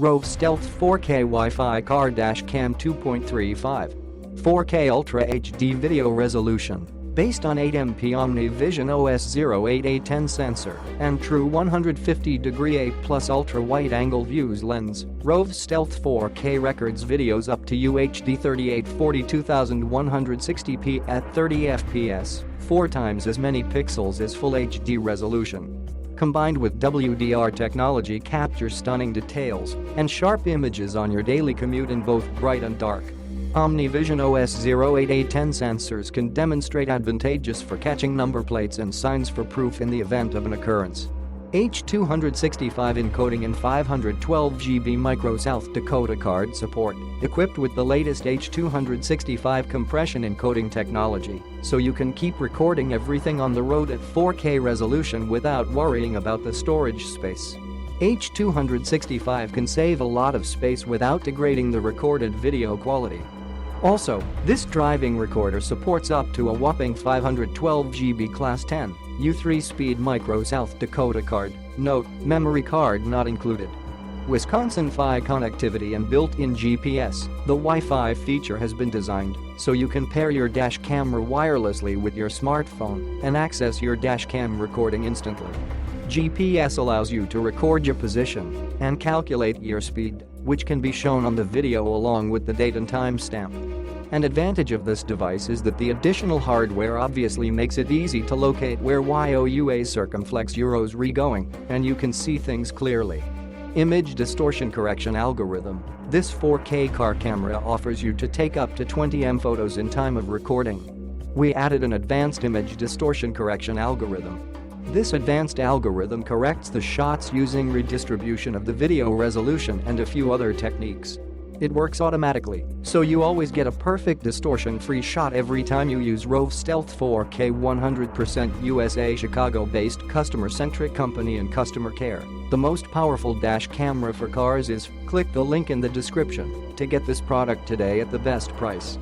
Rove Stealth 4K Wi-Fi Car Dash Cam 2.35. 4K Ultra HD video resolution. Based on 8MP Omni-Vision OS08A10 sensor and true 150° A+ ultra-wide-angle views lens, Rove Stealth 4K records videos up to UHD 3840 2160p at 30 fps, 4 times as many pixels as Full HD resolution. Combined with WDR technology, captures stunning details and sharp images on your daily commute in both bright and dark. Omni-Vision OS08A10 sensors can demonstrate advantageous for catching number plates and signs for proof in the event of an occurrence. H.265 encoding and 512GB micro South Dakota card support, equipped with the latest H.265 compression encoding technology, so you can keep recording everything on the road at 4K resolution without worrying about the storage space. H.265 can save a lot of space without degrading the recorded video quality. Also, this driving recorder supports up to a whopping 512GB Class 10 U3 speed micro South Dakota card. Note: memory card not included. Wisconsin Fi connectivity and built-in GPS. The Wi-Fi feature has been designed so you can pair your dash camera wirelessly with your smartphone and access your dash cam recording instantly. GPS allows you to record your position and calculate your speed, which can be shown on the video along with the date and timestamp. An advantage of this device is that the additional hardware obviously makes it easy to locate where YOUA circumflex Euros re-going, and you can see things clearly. Image distortion correction algorithm. This 4K car camera offers you to take up to 20M photos in time of recording. We added an advanced image distortion correction algorithm. This advanced algorithm corrects the shots using redistribution of the video resolution and a few other techniques. It works automatically, so you always get a perfect distortion-free shot every time you use Rove Stealth 4K. 100% USA Chicago-based customer-centric company and customer care. The most powerful dash camera for cars is. Click the link in the description to get this product today at the best price.